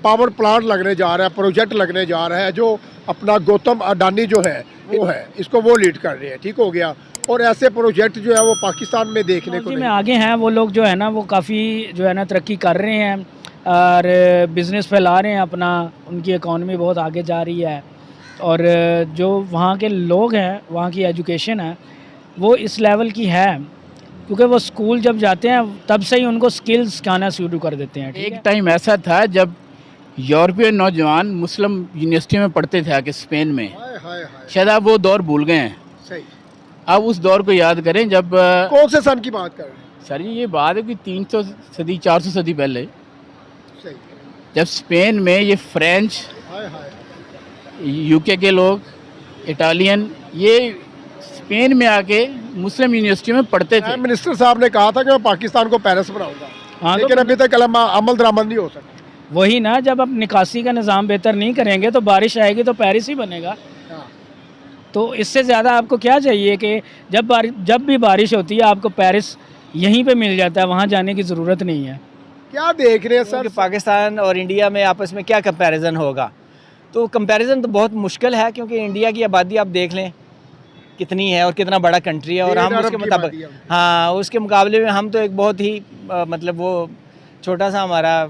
Power plant लगने जा रहा है, प्रोजेक्ट लगने जा रहा है, जो अपना गौतम अडानी जो है वो है, इसको वो लीड कर रहे हैं। ठीक हो गया। और ऐसे प्रोजेक्ट जो है वो पाकिस्तान में देखने को टेक्नोलॉजी में नहीं। आगे हैं वो लोग, जो है ना वो काफ़ी जो है ना तरक्की कर रहे हैं और बिज़नेस फैला रहे हैं अपना, उनकी इकॉनमी बहुत आगे जा रही है। और जो वहाँ के लोग हैं, वहाँ की एजुकेशन है वो इस लेवल की है, क्योंकि वो स्कूल जब जाते हैं तब से ही उनको स्किल्स सिखाना शुरू कर देते हैं। ठीक एक है। टाइम ऐसा था जब यूरोपियन नौजवान मुस्लिम यूनिवर्सिटी में पढ़ते थे आके स्पेन में। हाय हाय हाय, शायद आप वो दौर भूल गए हैं। सही। आप उस दौर को याद करें जब कौन से सन की बात कर रहे हैं? सर ये बात है कि 300 सदी 400 सदी पहले, सही। जब स्पेन में ये फ्रेंच, हाय हाय, यूके के लोग, इटालियन, ये स्पेन में आके मुस्लिम यूनिवर्सिटी में पढ़ते थे। प्राइम मिनिस्टर साहब ने कहा था कि मैं पाकिस्तान को पेरिस बनाऊंगा, हाँ, लेकिन अभी तक अमल दरामद नहीं हो सका। वही ना, जब आप निकासी का निज़ाम बेहतर नहीं करेंगे तो बारिश आएगी तो पेरिस ही बनेगा। हाँ। तो इससे ज़्यादा आपको क्या चाहिए कि जब भी बारिश होती है आपको पेरिस यहीं पे मिल जाता है, वहाँ जाने की ज़रूरत नहीं है। क्या देख रहे हैं सर? कि पाकिस्तान और इंडिया में आपस में क्या कंपैरिजन होगा, तो कंपैरिजन तो बहुत मुश्किल है, क्योंकि इंडिया की आबादी आप देख लें कितनी है और कितना बड़ा कंट्री है, और 1.5 हम अरब उसके की मुताबिक, आबादी है। हाँ, उसके मुकाबले में हम तो एक बहुत ही मतलब वो छोटा सा हमारा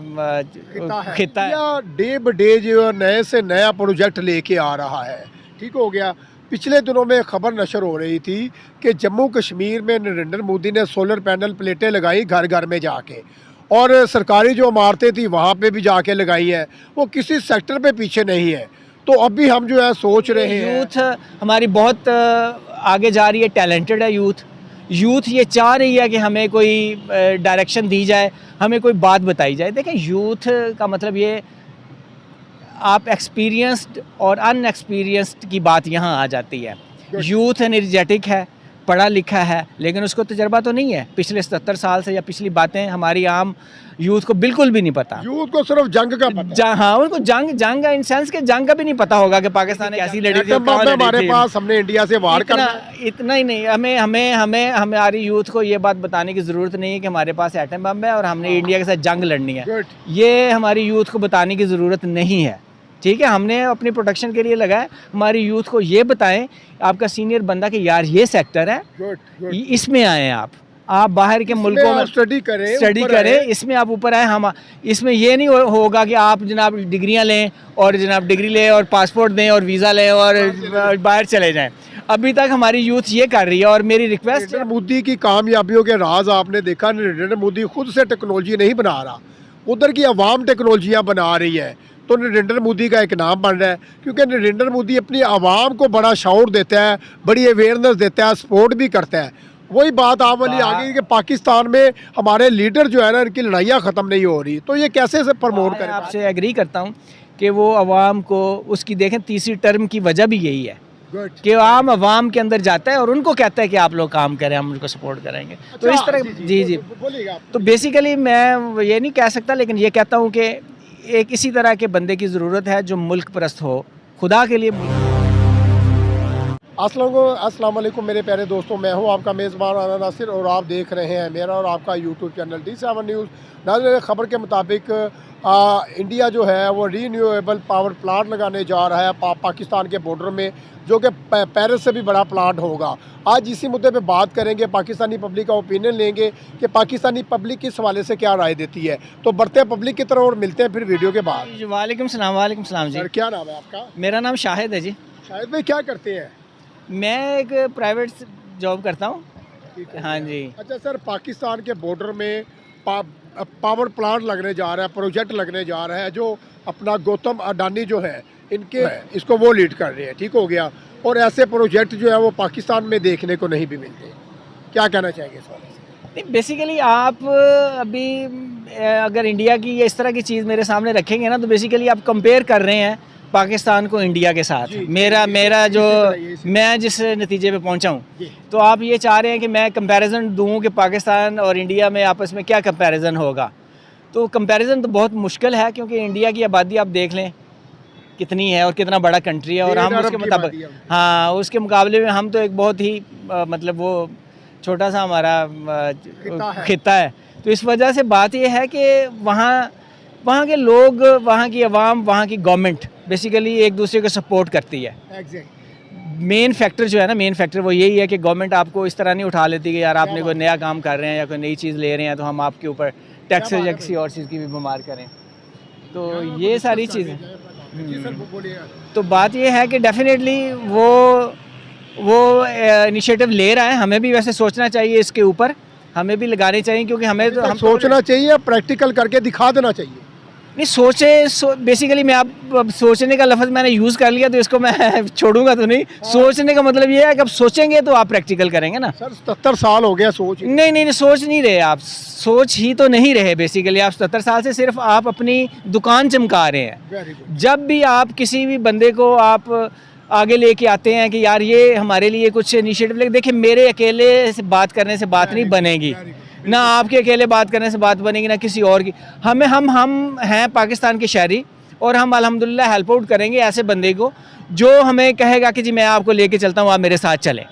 खिता है। या डे ब डे जो नए से नया प्रोजेक्ट लेके आ रहा है। ठीक हो गया। पिछले दिनों में खबर नशर हो रही थी कि जम्मू कश्मीर में नरेंद्र मोदी ने सोलर पैनल प्लेटें लगाई घर घर में जाके, और सरकारी जो इमारतें थी वहाँ पे भी जाके लगाई हैं। वो किसी सेक्टर पे पीछे नहीं है। तो अभी हम जो है सोच रहे हैं, यूथ हमारी बहुत आगे जा रही है, टैलेंटेड है यूथ ये चाह रही है कि हमें कोई डायरेक्शन दी जाए, हमें कोई बात बताई जाए। देखें, यूथ का मतलब ये, आप एक्सपीरियंस्ड और अनएक्सपीरियंस्ड की बात यहाँ आ जाती है। यूथ एनर्जेटिक है, पढ़ा लिखा है, लेकिन उसको तजर्बा तो नहीं है। पिछले 77 साल से या पिछली बातें हमारी आम यूथ को बिल्कुल भी नहीं पता। यूथ को सिर्फ जंग का पता है। हाँ, उनको जंग इन सेंस के जंग का भी नहीं पता होगा कि पाकिस्तान ने कैसी लड़ी थी, एटम बम है हमारे पास, हमने इंडिया से वार करना। इतना ही नहीं, हमें हमारी यूथ को ये बात बताने की ज़रूरत नहीं है कि हमारे पास एटम बम है और हमने इंडिया के साथ जंग लड़नी है। Good. ये हमारी यूथ को बताने की ज़रूरत नहीं है। ठीक है, हमने अपनी प्रोटेक्शन के लिए लगाया। हमारी यूथ को ये बताएं, आपका सीनियर बंदा, कि यार ये सेक्टर है, गुड। इसमें आए आप बाहर के मुल्कों में स्टडी करें, इसमें आप ऊपर आए। हम इसमें ये नहीं होगा कि आप जनाब डिग्रियां लें और जनाब डिग्री लें और पासपोर्ट दें और वीज़ा लें और बाहर चले जाएं। अभी तक हमारी यूथ ये कर रही है, और मेरी रिक्वेस्ट है, नरेंद्र मोदी की कामयाबियों के राज आपने देखा। नरेंद्र मोदी खुद से टेक्नोलॉजी नहीं बना रहा, उधर की आवाम टेक्नोलॉजियाँ बना रही है। तो नरेंद्र मोदी का एक नाम बन रहा है, क्योंकि नरेंद्र मोदी अपनी आवाम को बड़ा शौर देता है, बड़ी अवेयरनेस देता है, सपोर्ट भी करता है। वही बात आप वाली आ गई कि पाकिस्तान में हमारे लीडर जो है ना, इनकी लड़ाइयाँ ख़त्म नहीं हो रही। तो ये कैसे से प्रमोट करें? आपसे एग्री करता हूँ कि वो आवाम को, उसकी देखें तीसरी टर्म की वजह भी यही है कि आम आवाम के अंदर जाता है और उनको कहता है कि आप लोग काम करें, हम उनको सपोर्ट करेंगे। तो इस तरह जी बोलिएगा। तो बेसिकली मैं ये नहीं कह सकता, लेकिन ये कहता हूँ कि एक इसी तरह के बंदे की ज़रूरत है जो मुल्क परस्त हो, खुदा के लिए। अस्सलाम वालेकुम मेरे प्यारे दोस्तों, मैं हूं आपका मेज़बान आना नासिर और आप देख रहे हैं मेरा और आपका यूट्यूब चैनल D7 न्यूज़। नाज़रीन, खबर के मुताबिक इंडिया जो है वो रीन्यूएबल पावर प्लांट लगाने जा रहा है पाकिस्तान के बॉर्डर में, जो कि पेरिस से भी बड़ा प्लांट होगा। आज इसी मुद्दे पे बात करेंगे, पाकिस्तानी पब्लिक का ओपिनियन लेंगे कि पाकिस्तानी पब्लिक इस हवाले से क्या राय देती है। तो बढ़ते हैं पब्लिक की तरफ और मिलते हैं फिर वीडियो के बाद। वालेकुम सलाम जी। सर, क्या नाम है आपका? मेरा नाम शाहिद है जी। शाहिद भाई, क्या करते हैं? मैं एक प्राइवेट जॉब करता हूँ। हाँ जी। अच्छा सर, पाकिस्तान के बॉर्डर में पावर प्लांट लगने जा रहा है, प्रोजेक्ट लगने जा रहा है, जो अपना गौतम अडानी जो है इनके इसको वो लीड कर रहे हैं। ठीक हो गया। और ऐसे प्रोजेक्ट जो है वो पाकिस्तान में देखने को नहीं भी मिलते। क्या कहना चाहेंगे इस बारे में? नहीं, बेसिकली आप अभी अगर इंडिया की ये इस तरह की चीज़ मेरे सामने रखेंगे ना, तो बेसिकली आप कंपेयर कर रहे हैं पाकिस्तान को इंडिया के साथ। मेरा जो मैं जिस नतीजे पे पहुंचा हूं, तो आप ये चाह रहे हैं कि मैं कंपैरिजन दूं कि पाकिस्तान और इंडिया में आपस में क्या कंपैरिजन होगा। तो कंपैरिजन तो बहुत मुश्किल है, क्योंकि इंडिया की आबादी आप देख लें कितनी है और कितना बड़ा कंट्री है, और हम उसके मुताबिक, हाँ, उसके मुकाबले में हम तो एक बहुत ही मतलब वो छोटा सा हमारा खिता है। तो इस वजह से बात यह है कि वहाँ वहाँ के लोग, वहाँ की आवाम, वहाँ की गवर्नमेंट बेसिकली एक दूसरे को सपोर्ट करती है। मेन फैक्टर जो है ना, मेन फैक्टर वो यही है कि गवर्नमेंट आपको इस तरह नहीं उठा लेती कि यार आपने कोई नया काम कर रहे हैं या कोई नई चीज़ ले रहे हैं तो हम आपके ऊपर टैक्सेस या किसी और चीज़ की भी बीमार करें। तो ये सारी चीज़ें, तो बात ये है कि डेफिनेटली वो इनिशिएटिव ले रहा है। हमें भी वैसे सोचना चाहिए इसके ऊपर, हमें भी लगाने चाहिए, क्योंकि हमें तो हम सोचना चाहिए, प्रैक्टिकल करके दिखा देना चाहिए। नहीं बेसिकली मैं अब सोचने का लफ्ज़ मैंने यूज़ कर लिया तो इसको मैं छोड़ूंगा तो नहीं। सोचने का मतलब ये है कि अब सोचेंगे तो आप प्रैक्टिकल करेंगे ना। सर 77 साल हो गया सोच नहीं सोच नहीं रहे आप, सोच ही तो नहीं रहे बेसिकली। आप 77 साल से सिर्फ आप अपनी दुकान चमका रहे हैं। जब भी आप किसी भी बंदे को आप आगे लेके आते हैं कि यार ये हमारे लिए कुछ इनिशिएटिव लेके, देखिए मेरे अकेले से बात करने से बात नहीं बनेगी, ना आपके अकेले बात करने से बात बनेगी, ना किसी और की। हम हैं पाकिस्तान के शहरी और हम अल्हम्दुलिल्लाह हेल्प आउट करेंगे ऐसे बंदे को जो हमें कहेगा कि जी मैं आपको लेके चलता हूँ, आप मेरे साथ चलें,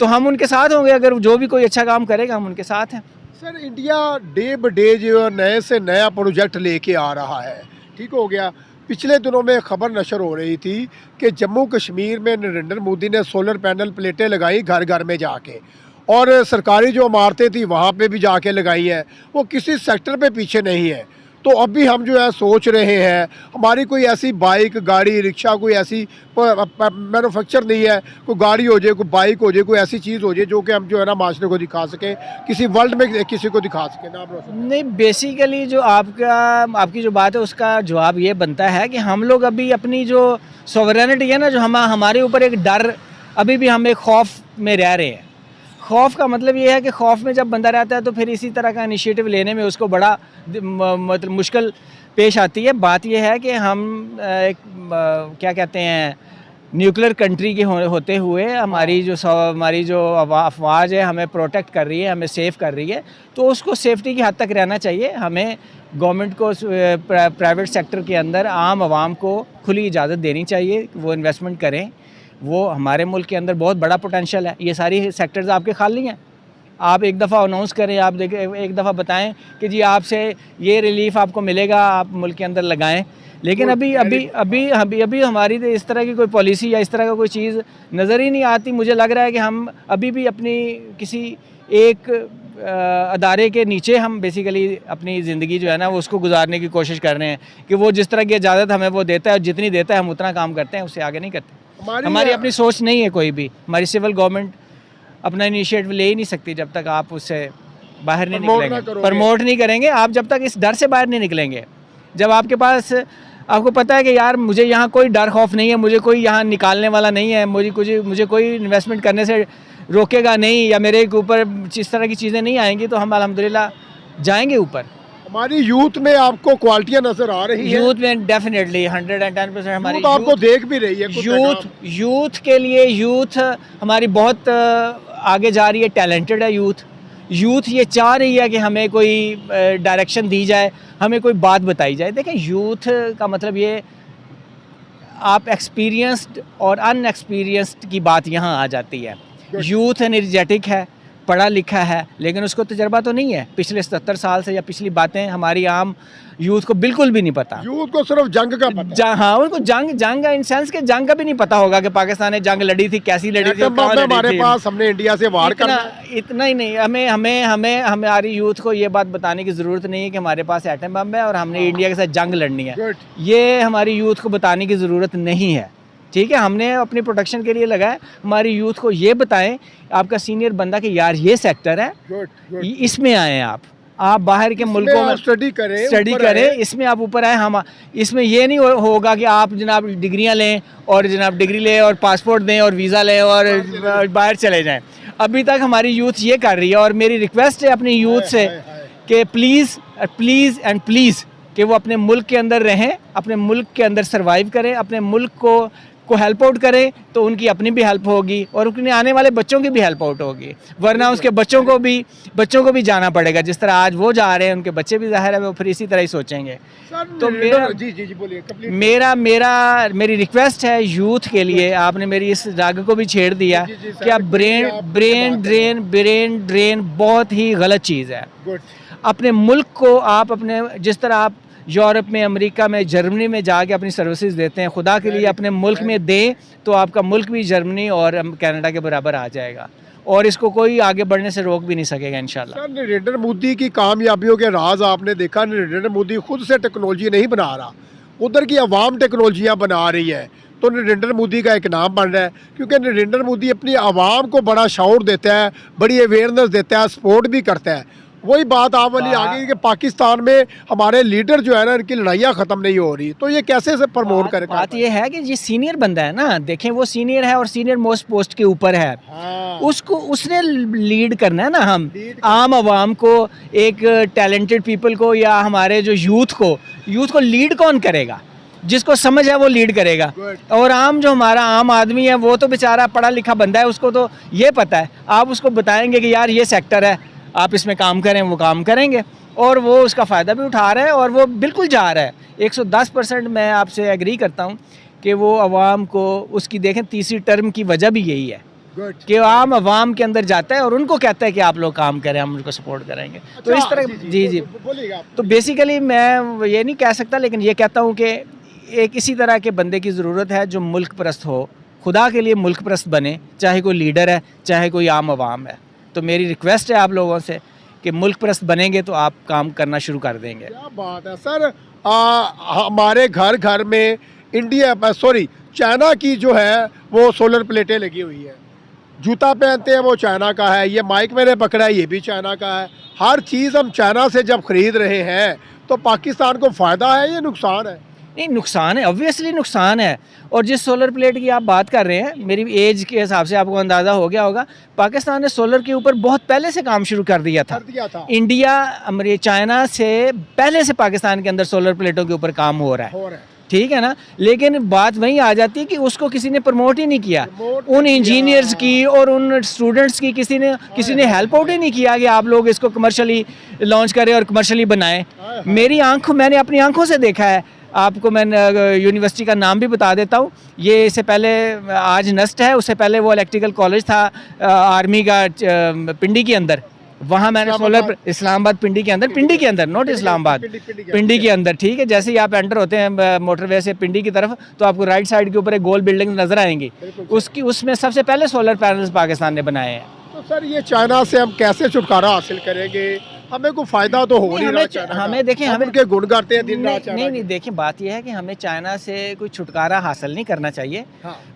तो हम उनके साथ होंगे। अगर जो भी कोई अच्छा काम करेगा हम उनके साथ हैं। सर इंडिया डे ब डे जो नए से नया प्रोजेक्ट लेके आ रहा है, ठीक हो गया। पिछले दिनों में खबर नशर हो रही थी कि जम्मू कश्मीर में नरेंद्र मोदी ने सोलर पैनल प्लेटें लगाई घर घर में जाके, और सरकारी जो इमारतें थी वहाँ पे भी जाके लगाई हैं। वो किसी सेक्टर पे पीछे नहीं है। तो अभी हम जो है सोच रहे हैं हमारी कोई ऐसी बाइक, गाड़ी, रिक्शा, कोई ऐसी मैन्युफैक्चर नहीं है, कोई गाड़ी हो जाए, कोई बाइक हो जाए, कोई ऐसी चीज़ हो जाए जो कि हम जो है ना माशरे को दिखा सकें, किसी वर्ल्ड में किसी को दिखा सकें। नाम रोशन नहीं, बेसिकली जो आपकी जो बात है उसका जवाब ये बनता है कि हम लोग अभी अपनी जो सॉवरेनिटी है ना, जो हमारे ऊपर एक डर, अभी भी हम एक खौफ में रह रहे हैं। खौफ का मतलब ये है कि खौफ में जब बंदा रहता है तो फिर इसी तरह का इनिशिएटिव लेने में उसको बड़ा मतलब मुश्किल पेश आती है। बात ये है कि हम क्या कहते हैं, न्यूक्लियर कंट्री के होते हुए हमारी जो अफवाज है हमें प्रोटेक्ट कर रही है, हमें सेफ़ कर रही है, तो उसको सेफ्टी की हद तक रहना चाहिए। हमें गवर्नमेंट को प्राइवेट सेक्टर के अंदर आम आवाम को खुली इजाज़त देनी चाहिए, वो इन्वेस्टमेंट करें। वो हमारे मुल्क के अंदर बहुत बड़ा पोटेंशियल है। ये सारी सेक्टर्स आपके खाली हैं। आप एक दफ़ा अनाउंस करें, आप देखें, एक दफ़ा बताएं कि जी आपसे ये रिलीफ आपको मिलेगा, आप मुल्क के अंदर लगाएं। लेकिन अभी हमारी तो इस तरह की कोई पॉलिसी या इस तरह का कोई चीज़ नज़र ही नहीं आती। मुझे लग रहा है कि हम अभी भी अपनी किसी एक अदारे के नीचे हम बेसिकली अपनी ज़िंदगी जो है ना वो उसको गुजारने की कोशिश कर रहे हैं कि वो जिस तरह की इजाज़त हमें वो देता है और जितनी देता है हम उतना काम करते हैं, उससे आगे नहीं करते। हमारी अपनी सोच नहीं है कोई भी। हमारी सिविल गवर्नमेंट अपना इनिशिएटिव ले ही नहीं सकती जब तक आप उससे बाहर नहीं निकलेंगे, प्रमोट नहीं करेंगे आप, जब तक इस डर से बाहर नहीं निकलेंगे। जब आपके पास आपको पता है कि यार मुझे यहाँ कोई डर खौफ नहीं है, मुझे कोई यहाँ निकालने वाला नहीं है, मुझे कोई इन्वेस्टमेंट करने से रोकेगा नहीं, या मेरे ऊपर इस तरह की चीज़ें नहीं आएंगी, तो हम अल्हम्दुलिल्लाह जाएंगे ऊपर। हमारी यूथ में आपको क्वालिटियाँ नज़र आ रही हैं? यूथ में डेफिनेटली 110% हमारी यूथ आपको देख भी रही है। यूथ के लिए यूथ हमारी बहुत आगे जा रही है, टैलेंटेड है यूथ ये चाह रही है कि हमें कोई डायरेक्शन दी जाए, हमें कोई बात बताई जाए। देखें, यूथ का मतलब ये आप एक्सपीरियंस्ड और अनएक्सपीरियंस्ड की बात यहाँ आ जाती है। यूथ एनर्जेटिक है, पढ़ा लिखा है, लेकिन उसको तजर्बा तो नहीं है। पिछले 77 साल से या पिछली बातें हमारी आम यूथ को बिल्कुल भी नहीं पता। यूथ को सिर्फ जंग का पता है। हाँ, उनको जंग का इन सेंस के जंग का भी नहीं पता होगा कि पाकिस्तान ने जंग लड़ी थी, कैसी लड़ी थी, कहाँ लड़ी हमारे थी। पास हमने इंडिया से वार करना, इतना ही नहीं, हमें हमारी यूथ को ये बात बताने की ज़रूरत नहीं है कि हमारे पास एटम बम है और हमने इंडिया के साथ जंग लड़नी है। ये हमारी यूथ को बताने की ज़रूरत नहीं है। ठीक है, हमने अपनी प्रोटेक्शन के लिए लगाया। हमारी यूथ को ये बताएं, आपका सीनियर बंदा, कि यार ये सेक्टर है, इसमें आए आप बाहर के मुल्कों में स्टडी करें, इसमें आप ऊपर आए। हम इसमें ये नहीं होगा कि आप जनाब डिग्रियां लें और जनाब डिग्री लें और पासपोर्ट दें और वीज़ा लें और बाहर चले जाएं। अभी तक हमारी यूथ ये कर रही है, और मेरी रिक्वेस्ट है अपनी यूथ से कि प्लीज़ कि वो अपने मुल्क के अंदर रहें, अपने मुल्क के अंदर सर्वाइव करें, अपने मुल्क को हेल्प आउट करें, तो उनकी अपनी भी हेल्प होगी और उनके आने वाले बच्चों की भी हेल्प आउट होगी। वरना उसके बच्चों को भी जाना पड़ेगा। जिस तरह आज वो जा रहे हैं, उनके बच्चे भी ज़ाहिर है वो फिर इसी तरह ही सोचेंगे। तो मेरी रिक्वेस्ट है यूथ के लिए, आपने मेरी इस राग को भी छेड़ दिया कि आप ब्रेन ड्रेन बहुत ही गलत चीज़ है। अपने मुल्क को आप अपने जिस तरह आप यूरोप में, अमेरिका में, जर्मनी में जाके अपनी सर्विसेज देते हैं, खुदा के लिए अपने मुल्क में दें तो आपका मुल्क भी जर्मनी और कनाडा के बराबर आ जाएगा और इसको कोई आगे बढ़ने से रोक भी नहीं सकेगा इंशाल्लाह। सर, नरेंद्र मोदी की कामयाबियों के राज आपने देखा, नरेंद्र मोदी खुद से टेक्नोलॉजी नहीं बना रहा, उधर की आवाम टेक्नोलॉजियाँ बना रही है, तो नरेंद्र मोदी का एक नाम बन रहा है क्योंकि नरेंद्र मोदी अपनी आवाम को बड़ा शौर देता है, बड़ी अवेयरनेस देता है, सपोर्ट भी करता है। वही बात आप वाली आ गई कि पाकिस्तान में हमारे लीडर जो है ना, इनकी लड़ाइयाँ ख़त्म नहीं हो रही, तो ये कैसे से प्रमोट करें? बात ये है कि ये सीनियर बंदा है ना, देखें वो सीनियर है और सीनियर मोस्ट पोस्ट के ऊपर है। हाँ। उसको उसने लीड करना है ना, हम आम आवाम को, एक टैलेंटेड पीपल को या हमारे जो यूथ को लीड कौन करेगा? जिसको समझ है वो लीड करेगा। और आम जो हमारा आम आदमी है वो तो बेचारा पढ़ा लिखा बंदा है, उसको तो ये पता है। आप उसको बताएंगे कि यार ये सेक्टर है, आप इसमें काम करें, वो काम करेंगे और वो उसका फ़ायदा भी उठा रहा है और वो बिल्कुल जा रहा है। 110% मैं आपसे एग्री करता हूँ कि वो आवाम को उसकी देखें, तीसरी टर्म की वजह भी यही है कि आम आवाम के अंदर जाता है और उनको कहता है कि आप लोग काम करें, हम उनको सपोर्ट करेंगे। तो इस तरह जी तो बेसिकली मैं ये नहीं कह सकता, लेकिन ये कहता हूँ कि एक इसी तरह के बंदे की ज़रूरत है जो मुल्क परस्त हो, खुदा के लिए मुल्क परस्त बने, चाहे कोई लीडर है चाहे कोई आम आवाम है। तो मेरी रिक्वेस्ट है आप लोगों से कि मुल्क परस्त बनेंगे तो आप काम करना शुरू कर देंगे। क्या बात है सर। हमारे घर घर में चाइना की जो है वो सोलर प्लेटें लगी हुई है, जूता पहनते हैं वो चाइना का है, ये माइक मैंने पकड़ा है ये भी चाइना का है। हर चीज़ हम चाइना से जब खरीद रहे हैं तो पाकिस्तान को फ़ायदा है या नुकसान है? नहीं, नुकसान है, ऑब्वियसली नुकसान है। और जिस सोलर प्लेट की आप बात कर रहे हैं, मेरी एज के हिसाब से आपको अंदाज़ा हो गया होगा, पाकिस्तान ने सोलर के ऊपर बहुत पहले से काम शुरू कर दिया था। इंडिया चाइना से पहले से पाकिस्तान के अंदर सोलर प्लेटों के ऊपर काम हो रहा है, ठीक है ना। लेकिन बात वहीं आ जाती है कि उसको किसी ने प्रमोट ही नहीं किया, उन इंजीनियर्स की और उन स्टूडेंट्स की किसी ने हेल्प आउट ही नहीं किया कि आप लोग इसको कमर्शियली लॉन्च करें और कमर्शियली बनाएं। मैंने अपनी आंखों से देखा है। आपको मैं यूनिवर्सिटी का नाम भी बता देता हूँ। ये इससे पहले आज नस्ट है, उससे पहले वो इलेक्ट्रिकल कॉलेज था आर्मी का पिंडी के अंदर। वहाँ मैंने सोलर इस्लामाबाद पिंडी के अंदर नॉट इस्लामाबाद, पिंडी के अंदर, ठीक है। जैसे ही आप एंटर होते हैं मोटरवे से पिंडी की तरफ तो आपको राइट साइड के ऊपर एक गोल बिल्डिंग नज़र आएंगी, उसमें सबसे पहले सोलर पैनल्स पाकिस्तान ने बनाए हैं। तो सर ये चाइना से हम कैसे छुटकारा हासिल करेंगे? हमें कोई फायदा तो हो नहीं रहा। हमें देखें, हमें उनके गुण गाते हैं दिन रात। नहीं देखें, बात यह है कि हमें चाइना से कोई छुटकारा हासिल नहीं करना चाहिए।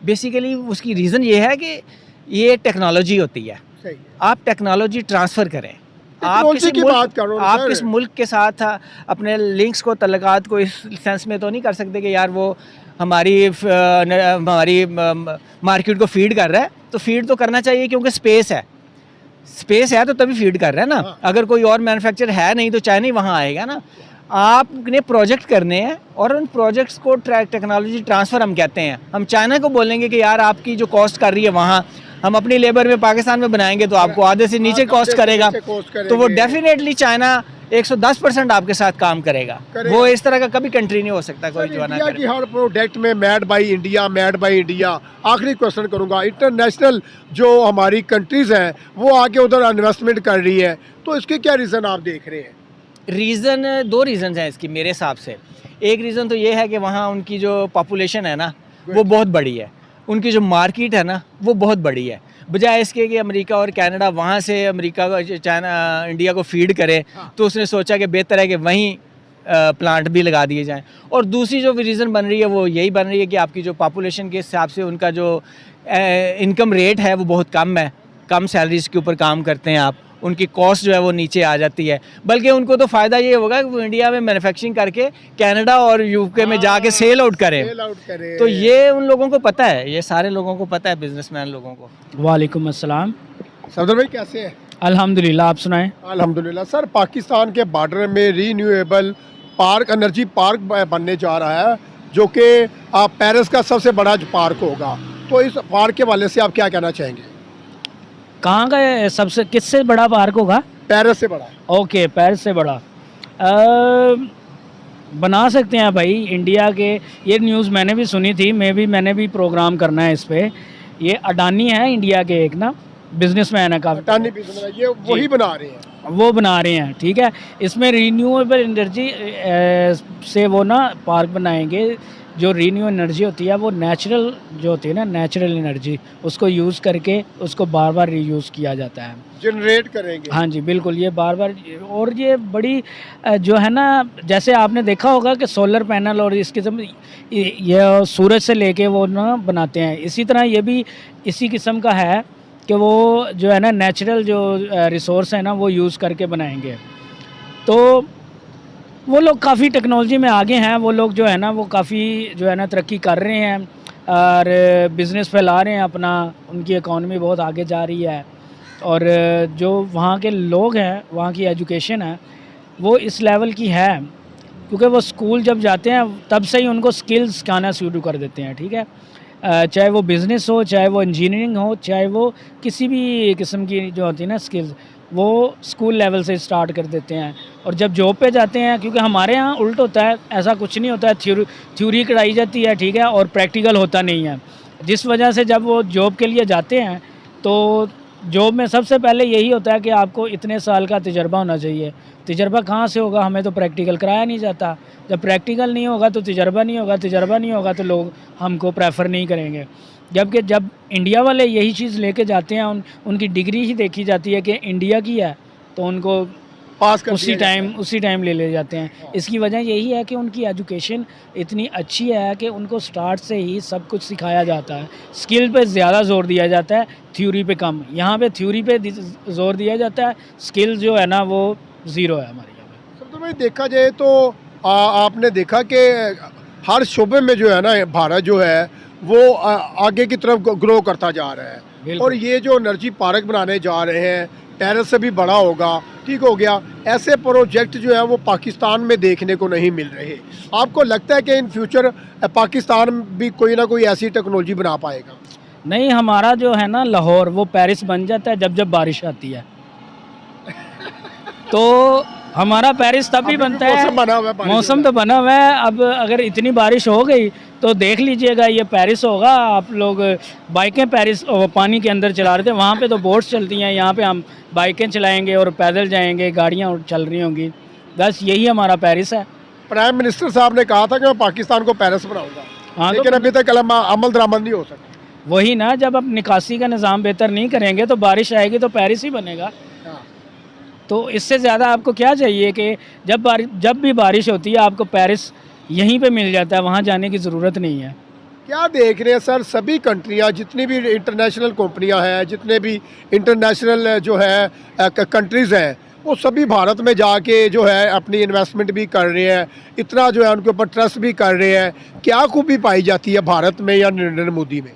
बेसिकली उसकी रीज़न ये है कि ये टेक्नोलॉजी होती है, आप टेक्नोलॉजी ट्रांसफ़र करें। आप किस मुल्क के साथ अपने लिंक्स को, तल्लुकात को इस सेंस में तो नहीं कर सकते कि यार वो हमारी मार्केट को फीड कर रहा है। तो फीड तो करना चाहिए क्योंकि स्पेस है तो तभी फीड कर रहा है ना। अगर कोई और मैन्युफैक्चर है नहीं तो चाइना ही वहाँ आएगा ना। आपने प्रोजेक्ट करने हैं और उन प्रोजेक्ट्स को टेक्नोलॉजी ट्रांसफ़र हम कहते हैं। हम चाइना को बोलेंगे कि यार आपकी जो कॉस्ट कर रही है वहाँ हम अपनी लेबर में पाकिस्तान में बनाएंगे तो आपको आधे से नीचे कॉस्ट करेगा, तो वो डेफिनेटली चाइना 110% आपके साथ काम करेगा। वो इस तरह का कभी कंट्री नहीं हो सकता कोई जो ना करे। हर प्रोडक्ट में मेड बाय इंडिया। आखिरी क्वेश्चन करूंगा, इंटरनेशनल जो हमारी कंट्रीज हैं वो आके उधर इन्वेस्टमेंट कर रही है, तो इसके क्या रीज़न आप देख रहे हैं? दो रीज़न हैं इसकी मेरे हिसाब से। एक रीज़न तो ये है कि वहाँ उनकी जो पॉपुलेशन है ना वो बहुत बड़ी है, उनकी जो मार्केट है ना वो बहुत बड़ी है। बजाय इसके कि अमेरिका और कनाडा वहाँ से अमेरिका को, चाइना इंडिया को फीड करे, तो उसने सोचा कि बेहतर है कि वहीं प्लांट भी लगा दिए जाएं। और दूसरी जो रीज़न बन रही है वो यही बन रही है कि आपकी जो पॉपुलेशन के हिसाब से उनका जो इनकम रेट है वो बहुत कम है, कम सैलरीज के ऊपर काम करते हैं आप, उनकी कॉस्ट जो है वो नीचे आ जाती है। बल्कि उनको तो फ़ायदा ये होगा कि वो इंडिया में मैन्युफैक्चरिंग करके कनाडा और यूके में जाके सेल आउट करें। तो ये उन लोगों को पता है, ये सारे लोगों को पता है, बिजनेसमैन लोगों को। वालेकुम अस्सलाम। सफदर भाई कैसे हैं? अल्हम्दुलिल्लाह, आप सुनाएं। अल्हम्दुलिल्लाह। सर पाकिस्तान के बॉर्डर में रीन्यूएबल पार्क, एनर्जी पार्क बनने जा रहा है जो कि पेरिस का सबसे बड़ा पार्क होगा, तो इस पार्क के हवाले से आप क्या कहना चाहेंगे? कहाँ का सबसे किससे बड़ा पार्क होगा? पेरिस से बड़ा। ओके, पेरिस से बड़ा बना सकते हैं भाई इंडिया के। ये न्यूज़ मैंने भी सुनी थी, मैंने भी प्रोग्राम करना है इस पर। ये अडानी है इंडिया के एक ना, बिजनेसमैन है काफ़ी, अटानी बिजनेस ये वही बना रहे हैं। वो बना रहे हैं। ठीक है, इसमें रीन्यूएबल एनर्जी से वो ना पार्क बनाएंगे। जो रीन्यू एनर्जी होती है वो नेचुरल जो होती है ना, नेचुरल एनर्जी, उसको यूज़ करके उसको बार बार रीयूज़ किया जाता है। जनरेट करेंगे। हाँ जी, बिल्कुल, ये बार बार। और ये बड़ी जो है ना, जैसे आपने देखा होगा कि सोलर पैनल और इस किस्म ये सूरज से लेके वो ना बनाते हैं, इसी तरह ये भी इसी किस्म का है कि वो जो है ना नेचुरल जो रिसोर्स है ना वो यूज़ करके बनाएंगे। तो वो लोग काफ़ी टेक्नोलॉजी में आगे हैं, वो लोग जो है ना वो काफ़ी जो है ना तरक्की कर रहे हैं और बिज़नेस फैला रहे हैं अपना, उनकी इकॉनमी बहुत आगे जा रही है। और जो वहाँ के लोग हैं, वहाँ की एजुकेशन है वो इस लेवल की है, क्योंकि वो स्कूल जब जाते हैं तब से ही उनको स्किल्स सिखाना शुरू कर देते हैं। ठीक है, चाहे वो बिज़नेस हो, चाहे वो इंजीनियरिंग हो, चाहे वो किसी भी किस्म की जो होती है ना स्किल्स, वो स्कूल लेवल से स्टार्ट कर देते हैं। और जब जॉब पे जाते हैं, क्योंकि हमारे यहाँ उल्ट होता है, ऐसा कुछ नहीं होता है, थ्योरी कराई जाती है, ठीक है, और प्रैक्टिकल होता नहीं है, जिस वजह से जब वो जॉब के लिए जाते हैं तो जॉब में सबसे पहले यही होता है कि आपको इतने साल का तजर्बा होना चाहिए। तजर्बा कहाँ से होगा, हमें तो प्रैक्टिकल कराया नहीं जाता। जब प्रैक्टिकल नहीं होगा तो तजर्बा नहीं होगा, तजर्बा नहीं होगा तो लोग हमको प्रेफर नहीं करेंगे। जबकि जब इंडिया वाले यही चीज़ लेके जाते हैं, उनकी डिग्री ही देखी जाती है कि इंडिया की है, तो उनको पास कर उसी टाइम ले जाते हैं। इसकी वजह यही है कि उनकी एजुकेशन इतनी अच्छी है कि उनको स्टार्ट से ही सब कुछ सिखाया जाता है। स्किल पे ज़्यादा जोर दिया जाता है, थ्योरी पे कम। यहाँ पे थ्योरी पे जोर दिया जाता है, स्किल जो है ना वो ज़ीरो है हमारे यहाँ पे। तो भाई देखा जाए तो आपने देखा कि हर शोबे में जो है ना भारत जो है वो आगे की तरफ ग्रो करता जा रहा है। और ये जो एनर्जी पार्क बनाने जा रहे हैं, पेरिस से भी बड़ा होगा, ठीक हो गया, ऐसे प्रोजेक्ट जो है वो पाकिस्तान में देखने को नहीं मिल रहे। आपको लगता है कि इन फ्यूचर पाकिस्तान भी कोई ना कोई ऐसी टेक्नोलॉजी बना पाएगा? नहीं, हमारा जो है ना लाहौर, वो पेरिस बन जाता है जब जब बारिश आती है। तो हमारा पेरिस तब भी बनता है, मौसम तो बना हुआ है। अब अगर इतनी बारिश हो गई तो देख लीजिएगा ये पेरिस होगा। आप लोग बाइकें पेरिस पानी के अंदर चला रहे थे, वहाँ पे तो बोट्स चलती हैं, यहाँ पे हम बाइकें चलाएंगे और पैदल जाएंगे, गाड़ियाँ चल रही होंगी। बस यही हमारा पेरिस है। प्राइम मिनिस्टर साहब ने कहा था कि मैं पाकिस्तान को पेरिस बनाऊंगा, हाँ, लेकिन अभी तक अमल दरामद नहीं हो सका। वही ना, जब आप निकासी का निज़ाम बेहतर नहीं करेंगे तो बारिश आएगी तो पेरिस ही बनेगा। तो इससे ज़्यादा आपको क्या चाहिए कि जब भी बारिश होती है आपको पेरिस यहीं पे मिल जाता है, वहाँ जाने की ज़रूरत नहीं है। क्या देख रहे हैं सर, सभी कंट्रियाँ, जितनी भी इंटरनेशनल कंपनियाँ हैं, जितने भी इंटरनेशनल जो है कंट्रीज़ हैं, वो सभी भारत में जाके जो है अपनी इन्वेस्टमेंट भी कर रहे हैं, इतना जो है उनके ऊपर ट्रस्ट भी कर रहे हैं। क्या खूबी पाई जाती है भारत में या नरेंद्र मोदी में?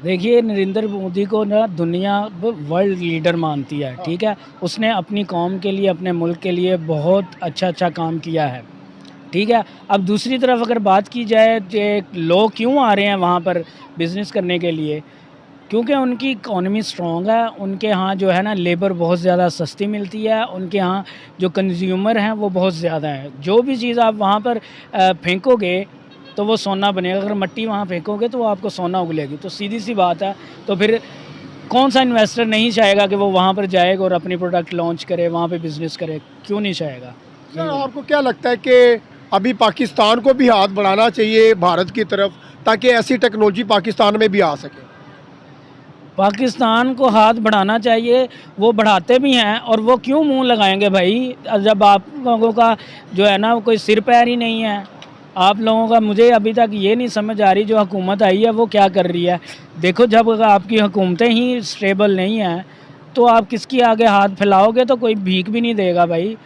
देखिए, नरेंद्र मोदी को ना दुनिया वर्ल्ड लीडर मानती है। ठीक है, उसने अपनी कौम के लिए, अपने मुल्क के लिए बहुत अच्छा काम किया है। ठीक है, अब दूसरी तरफ अगर बात की जाए कि लोग क्यों आ रहे हैं वहाँ पर बिज़नेस करने के लिए, क्योंकि उनकी इकॉनमी स्ट्रॉन्ग है, उनके यहाँ जो है ना लेबर बहुत ज़्यादा सस्ती मिलती है, उनके यहाँ जो कंज्यूमर हैं वो बहुत ज़्यादा है। जो भी चीज़ आप वहाँ पर फेंकोगे तो वो सोना बनेगा, अगर मिट्टी वहाँ फेंकोगे तो वो आपको सोना उगलेगी। तो सीधी सी बात है, तो फिर कौन सा इन्वेस्टर नहीं चाहेगा कि वो वहाँ पर जाएगा और अपनी प्रोडक्ट लॉन्च करे, वहाँ पे बिज़नेस करे, क्यों नहीं चाहेगा? सर आपको क्या लगता है कि अभी पाकिस्तान को भी हाथ बढ़ाना चाहिए भारत की तरफ, ताकि ऐसी टेक्नोलॉजी पाकिस्तान में भी आ सके? पाकिस्तान को हाथ बढ़ाना चाहिए, वो बढ़ाते भी हैं। और वो क्यों मुंह लगाएंगे भाई, जब आप लोगों का जो है ना कोई सिर पैर ही नहीं है। आप लोगों का, मुझे अभी तक ये नहीं समझ आ रही जो हुकूमत आई है वो क्या कर रही है। देखो, जब आपकी हुकूमतें ही स्टेबल नहीं हैं तो आप किसकी आगे हाथ फैलाओगे, तो कोई भीख भी नहीं देगा भाई।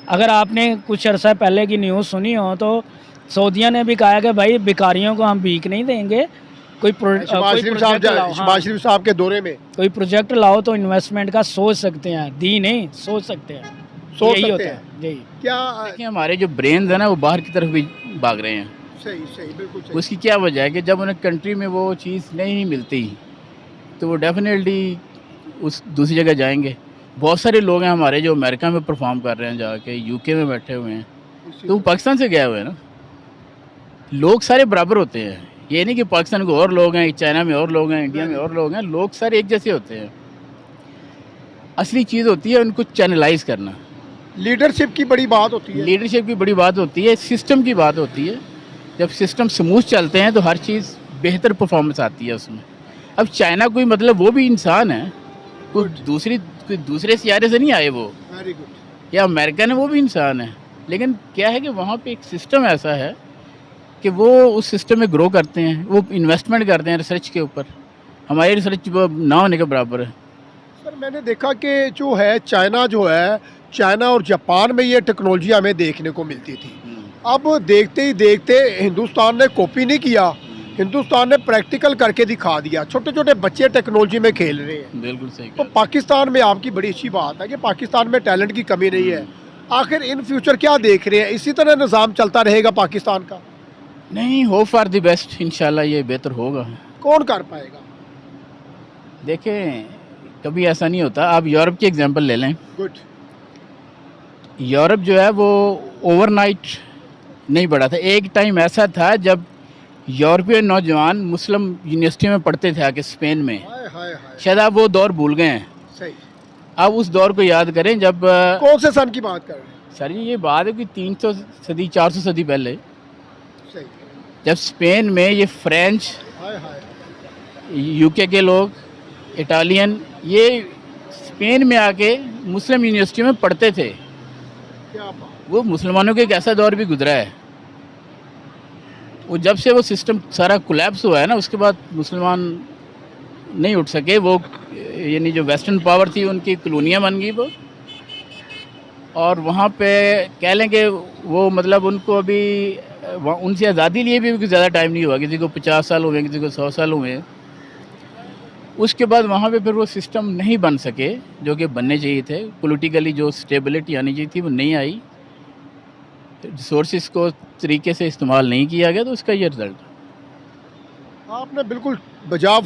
अगर आपने कुछ अर्सा पहले की न्यूज़ सुनी हो तो सऊदिया ने भी कहा कि भाई भिखारियों को हम भीख नहीं देंगे, कोई शहबाज शरीफ साहब के दौरे में कोई प्रोजेक्ट लाओ तो इन्वेस्टमेंट का सोच सकते हैं, दी नहीं सोच सकते हैं, यही होता है। यही क्या देखिए, हमारे जो ब्रेन है ना वो बाहर की तरफ भी भाग रहे हैं। सही बिल्कुल सही। उसकी क्या वजह है कि जब उन्हें कंट्री में वो चीज़ नहीं मिलती तो वो डेफिनेटली उस दूसरी जगह जाएंगे। बहुत सारे लोग हैं हमारे जो अमेरिका में परफॉर्म कर रहे हैं, जाके यूके में बैठे हुए हैं, तो वो पाकिस्तान से गए हुए हैं ना। लोग सारे बराबर होते हैं, ये नहीं कि पाकिस्तान को और लोग हैं, चाइना में और लोग हैं, इंडिया में और लोग हैं, लोग सारे एक जैसे होते हैं। असली चीज़ होती है उनको चैनलाइज करना। लीडरशिप की बड़ी बात होती है। लीडरशिप की बड़ी बात होती है, सिस्टम की बात होती है। जब सिस्टम स्मूथ चलते हैं तो हर चीज़ बेहतर परफॉर्मेंस आती है उसमें। अब चाइना कोई मतलब वो भी इंसान है, कोई दूसरे सियारे से नहीं आए वो, वेरी गुड। या अमेरिकन है वो भी इंसान है। लेकिन क्या है कि वहाँ पे एक सिस्टम ऐसा है कि वो उस सिस्टम में ग्रो करते हैं, वो इन्वेस्टमेंट करते हैं रिसर्च के ऊपर। हमारी रिसर्च वो ना होने के बराबर है। सर मैंने देखा कि जो है चाइना और जापान में ये टेक्नोलॉजी हमें देखने को मिलती थी। अब देखते ही देखते हिंदुस्तान ने कॉपी नहीं किया, हिंदुस्तान ने प्रैक्टिकल करके दिखा दिया। छोटे छोटे बच्चे टेक्नोलॉजी में खेल रहे हैं। बिल्कुल सही। तो पाकिस्तान में आपकी बड़ी अच्छी बात है कि पाकिस्तान में टैलेंट की कमी नहीं है। आखिर इन फ्यूचर क्या देख रहे हैं, इसी तरह निज़ाम चलता रहेगा पाकिस्तान का? नहीं, होप फॉर द बेस्ट, इंशाल्लाह ये बेहतर होगा। कौन कर पाएगा? देखें, कभी ऐसा नहीं होता। आप यूरोप की एग्जांपल ले लें। गुड। यूरोप जो है वो ओवरनाइट नहीं बढ़ा था। एक टाइम ऐसा था जब यूरोपीय नौजवान मुस्लिम यूनिवर्सिटी में पढ़ते थे आके स्पेन में। हाय हाय हाय। शायद आप वो दौर भूल गए हैं। सही। आप उस दौर को याद करें जब कौन से सन की बात कर रहे हैं? सर ये बात है कि 300 सदी 400 सदी पहले, सही। जब स्पेन में ये फ्रेंच, हाय हाय। यूके के लोग, इटालियन, ये स्पेन में आके मुस्लिम यूनिवर्सिटी में पढ़ते थे। क्या बात। वो मुसलमानों के एक ऐसा दौर भी गुजरा है। वो जब से वो सिस्टम सारा कोलैप्स हुआ है ना, उसके बाद मुसलमान नहीं उठ सके। वो यानी जो वेस्टर्न पावर थी उनकी कॉलोनियाँ बन गई वो, और वहाँ पे कह लें कि वो मतलब उनको अभी उनसे आज़ादी लिए भी ज़्यादा टाइम नहीं हुआ। किसी को 50 साल हुए, किसी को 100 साल हुए। उसके बाद वहाँ पे फिर वो सिस्टम नहीं बन सके जो कि बनने चाहिए थे। पॉलिटिकली जो स्टेबिलिटी आनी चाहिए थी वो नहीं आई। रिसोर्सेज को तरीके से इस्तेमाल नहीं किया गया, तो उसका ये रिज़ल्ट। आपने बिल्कुल बजा